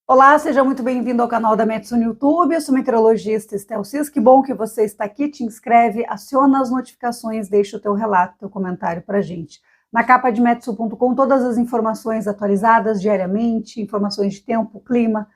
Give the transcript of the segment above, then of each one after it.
Olá, seja muito bem-vindo ao canal da Metsu no YouTube. Eu sou meteorologista Estel Cis. Que bom que você está aqui. Te inscreve, aciona as notificações, deixa o teu relato, teu comentário para a gente. Na capa de metsu.com, todas as informações atualizadas diariamente, informações de tempo, clima,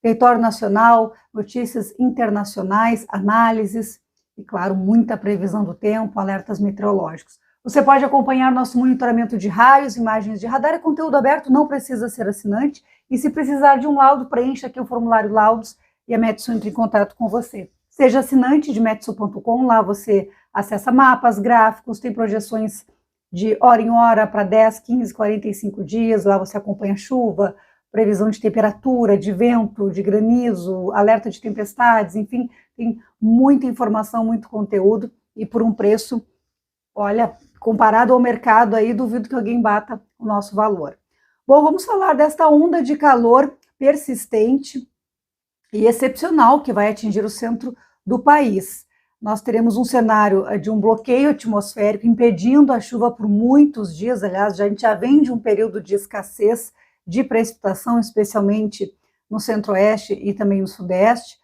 território nacional, notícias internacionais, análises e, claro, muita previsão do tempo, alertas meteorológicos. Você pode acompanhar nosso monitoramento de raios, imagens de radar e conteúdo aberto, não precisa ser assinante. E se precisar de um laudo, preencha aqui o formulário laudos e a Metsu entra em contato com você. Seja assinante de metsu.com, lá você acessa mapas, gráficos, tem projeções de hora em hora para 10, 15, 45 dias, lá você acompanha chuva, previsão de temperatura, de vento, de granizo, alerta de tempestades, enfim, tem muita informação, muito conteúdo e por um preço, olha, comparado ao mercado aí, duvido que alguém bata o nosso valor. Bom, vamos falar desta onda de calor persistente e excepcional que vai atingir o centro do país. Nós teremos um cenário de um bloqueio atmosférico impedindo a chuva por muitos dias. Aliás, a gente já vem de um período de escassez de precipitação, especialmente no centro-oeste e também no sudeste,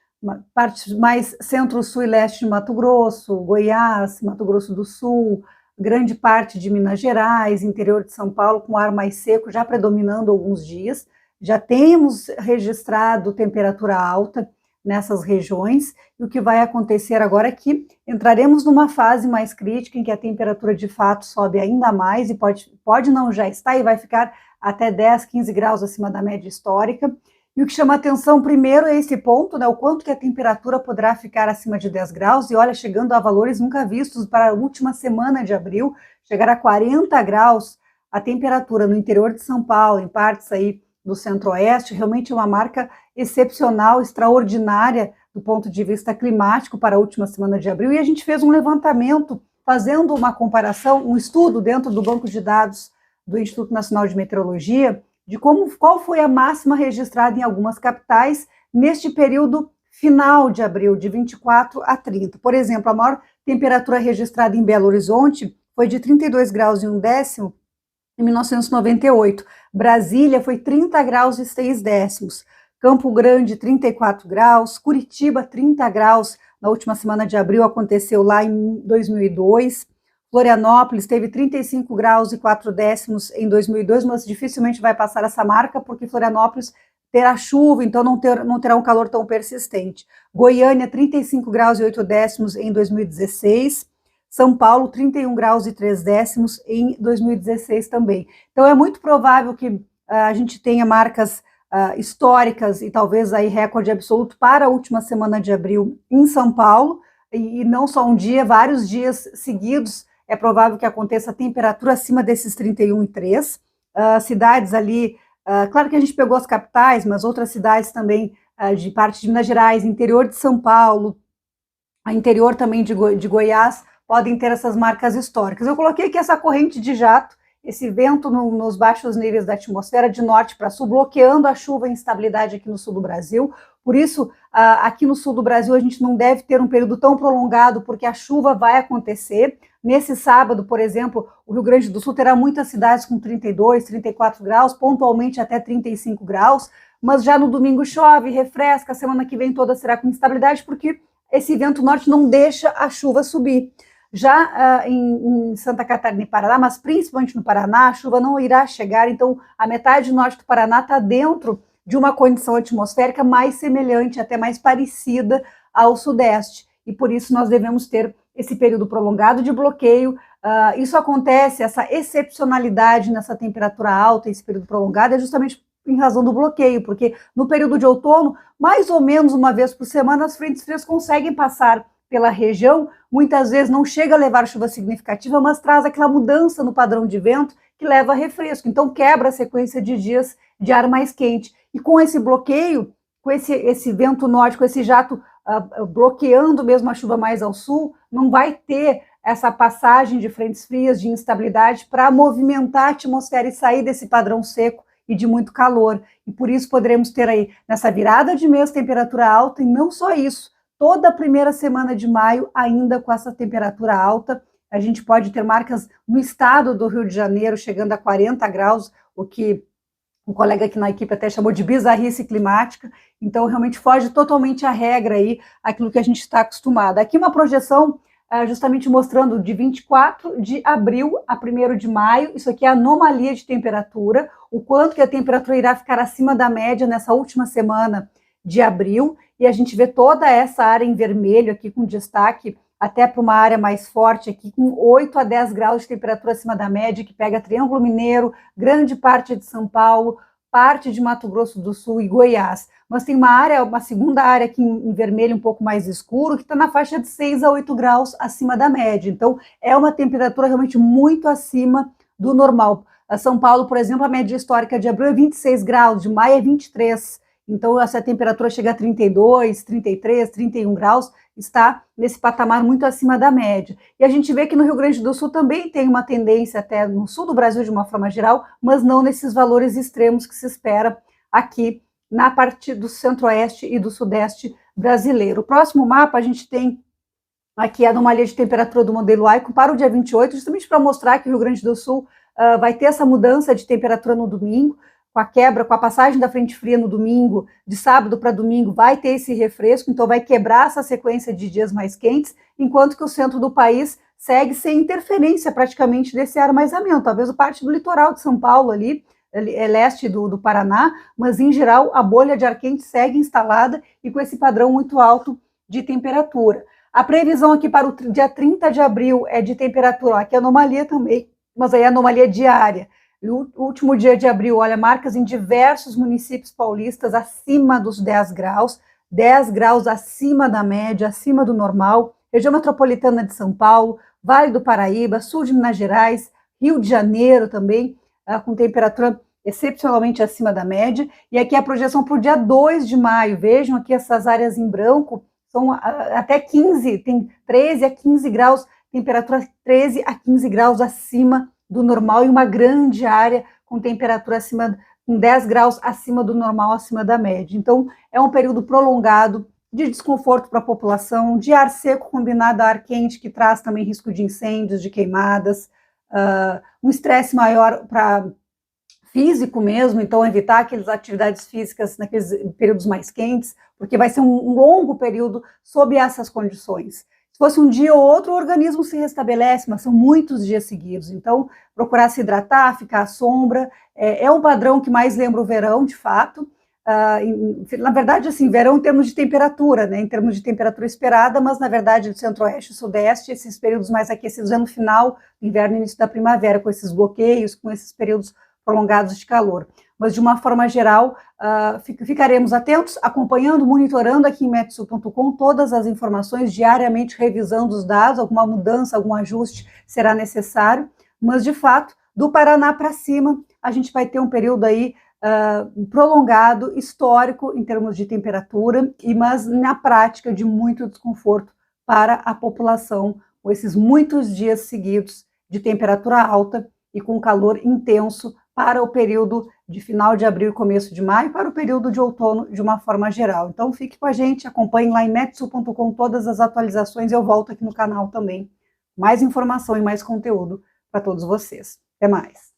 parte mais centro-sul e leste de Mato Grosso, Goiás, Mato Grosso do Sul, grande parte de Minas Gerais, interior de São Paulo, com ar mais seco, já predominando alguns dias. Já temos registrado temperatura alta nessas regiões, e o que vai acontecer agora é que entraremos numa fase mais crítica, em que a temperatura de fato sobe ainda mais, e pode não já estar, e vai ficar até 10, 15 graus acima da média histórica. E o que chama atenção primeiro é esse ponto, né, o quanto que a temperatura poderá ficar acima de 10 graus, e olha, chegando a valores nunca vistos para a última semana de abril, chegar a 40 graus a temperatura no interior de São Paulo, em partes aí do centro-oeste, realmente é uma marca excepcional, extraordinária do ponto de vista climático para a última semana de abril, e a gente fez um levantamento, fazendo uma comparação, um estudo dentro do banco de dados do Instituto Nacional de Meteorologia, de qual foi a máxima registrada em algumas capitais neste período final de abril, de 24 a 30. Por exemplo, a maior temperatura registrada em Belo Horizonte foi de 32 graus e 1/10 em 1998. Brasília foi 30 graus e 6 décimos. Campo Grande, 34 graus. Curitiba, 30 graus. Na última semana de abril, aconteceu lá em 2002. Florianópolis teve 35 graus e 4 décimos em 2002, mas dificilmente vai passar essa marca, porque Florianópolis terá chuva, então não terá um calor tão persistente. Goiânia, 35 graus e 8 décimos em 2016. São Paulo, 31 graus e 3 décimos em 2016 também. Então é muito provável que a gente tenha marcas históricas e talvez aí recorde absoluto para a última semana de abril em São Paulo, e não só um dia, vários dias seguidos. É provável que aconteça a temperatura acima desses 31,3. Cidades ali, claro que a gente pegou as capitais, mas outras cidades também de parte de Minas Gerais, interior de São Paulo, interior também de Goiás, podem ter essas marcas históricas. Eu coloquei aqui essa corrente de jato, esse vento nos baixos níveis da atmosfera, de norte para sul, bloqueando a chuva e instabilidade aqui no sul do Brasil. Por isso, aqui no sul do Brasil, a gente não deve ter um período tão prolongado, porque a chuva vai acontecer. Nesse sábado, por exemplo, o Rio Grande do Sul terá muitas cidades com 32, 34 graus, pontualmente até 35 graus, mas já no domingo chove, refresca, a semana que vem toda será com instabilidade, porque esse vento norte não deixa a chuva subir. Já em Santa Catarina e Paraná, mas principalmente no Paraná, a chuva não irá chegar, então a metade norte do Paraná está dentro de uma condição atmosférica mais semelhante, até mais parecida ao sudeste, e por isso nós devemos ter esse período prolongado de bloqueio. Isso acontece, essa excepcionalidade nessa temperatura alta, esse período prolongado, é justamente em razão do bloqueio, porque no período de outono, mais ou menos uma vez por semana, as frentes frias conseguem passar pela região, muitas vezes não chega a levar chuva significativa, mas traz aquela mudança no padrão de vento que leva a refresco, então quebra a sequência de dias de ar mais quente. E com esse bloqueio, com esse vento norte, com esse jato bloqueando mesmo a chuva mais ao sul, não vai ter essa passagem de frentes frias, de instabilidade, para movimentar a atmosfera e sair desse padrão seco e de muito calor. E por isso poderemos ter aí, nessa virada de mês, temperatura alta, e não só isso, toda a primeira semana de maio ainda com essa temperatura alta. A gente pode ter marcas no estado do Rio de Janeiro chegando a 40 graus, o que um colega aqui na equipe até chamou de bizarrice climática, então realmente foge totalmente a regra aí, aquilo que a gente está acostumado. Aqui uma projeção justamente mostrando de 24 de abril a 1º de maio, isso aqui é a anomalia de temperatura, o quanto que a temperatura irá ficar acima da média nessa última semana de abril, e a gente vê toda essa área em vermelho aqui com destaque até para uma área mais forte aqui, com 8 a 10 graus de temperatura acima da média, que pega Triângulo Mineiro, grande parte de São Paulo, parte de Mato Grosso do Sul e Goiás. Mas tem uma segunda área aqui em vermelho um pouco mais escuro, que está na faixa de 6 a 8 graus acima da média. Então, é uma temperatura realmente muito acima do normal. A São Paulo, por exemplo, a média histórica de abril é 26 graus, de maio é 23. Então, essa temperatura chega a 32, 33, 31 graus, está nesse patamar muito acima da média. E a gente vê que no Rio Grande do Sul também tem uma tendência, até no sul do Brasil de uma forma geral, mas não nesses valores extremos que se espera aqui na parte do centro-oeste e do sudeste brasileiro. O próximo mapa a gente tem aqui a anomalia de temperatura do modelo AICO para o dia 28, justamente para mostrar que o Rio Grande do Sul vai ter essa mudança de temperatura no domingo, com a passagem da frente fria no domingo, de sábado para domingo, vai ter esse refresco, então vai quebrar essa sequência de dias mais quentes, enquanto que o centro do país segue sem interferência praticamente desse ar mais ameno, talvez a parte do litoral de São Paulo ali, leste do Paraná, mas em geral a bolha de ar quente segue instalada e com esse padrão muito alto de temperatura. A previsão aqui para o dia 30 de abril é de temperatura, aqui é anomalia também, mas aí é anomalia diária. No último dia de abril, olha, marcas em diversos municípios paulistas acima dos 10 graus acima da média, acima do normal, região metropolitana de São Paulo, Vale do Paraíba, sul de Minas Gerais, Rio de Janeiro também, com temperatura excepcionalmente acima da média, e aqui a projeção para o dia 2 de maio, vejam aqui essas áreas em branco, são até 15, tem 13 a 15 graus, temperatura 13 a 15 graus acima do normal, e uma grande área com temperatura com 10 graus acima do normal, acima da média. Então, é um período prolongado de desconforto para a população, de ar seco combinado a ar quente, que traz também risco de incêndios, de queimadas, um estresse maior para físico mesmo, então evitar aquelas atividades físicas naqueles períodos mais quentes, porque vai ser um longo período sob essas condições. Se fosse um dia ou outro, o organismo se restabelece, mas são muitos dias seguidos. Então, procurar se hidratar, ficar à sombra, é um padrão que mais lembra o verão, de fato. Na verdade, assim, verão em termos de temperatura, né? Em termos de temperatura esperada, mas na verdade, do centro-oeste e sudeste, esses períodos mais aquecidos é no final do inverno e início da primavera, com esses bloqueios, com esses períodos prolongados de calor. Mas, de uma forma geral, ficaremos atentos, acompanhando, monitorando aqui em Metsu.com todas as informações, diariamente revisando os dados, alguma mudança, algum ajuste será necessário, mas, de fato, do Paraná para cima, a gente vai ter um período aí prolongado, histórico, em termos de temperatura, mas, na prática, de muito desconforto para a população, com esses muitos dias seguidos de temperatura alta e com calor intenso, para o período de final de abril e começo de maio, para o período de outono de uma forma geral. Então fique com a gente, acompanhe lá em Metsu.com todas as atualizações, eu volto aqui no canal também. Mais informação e mais conteúdo para todos vocês. Até mais!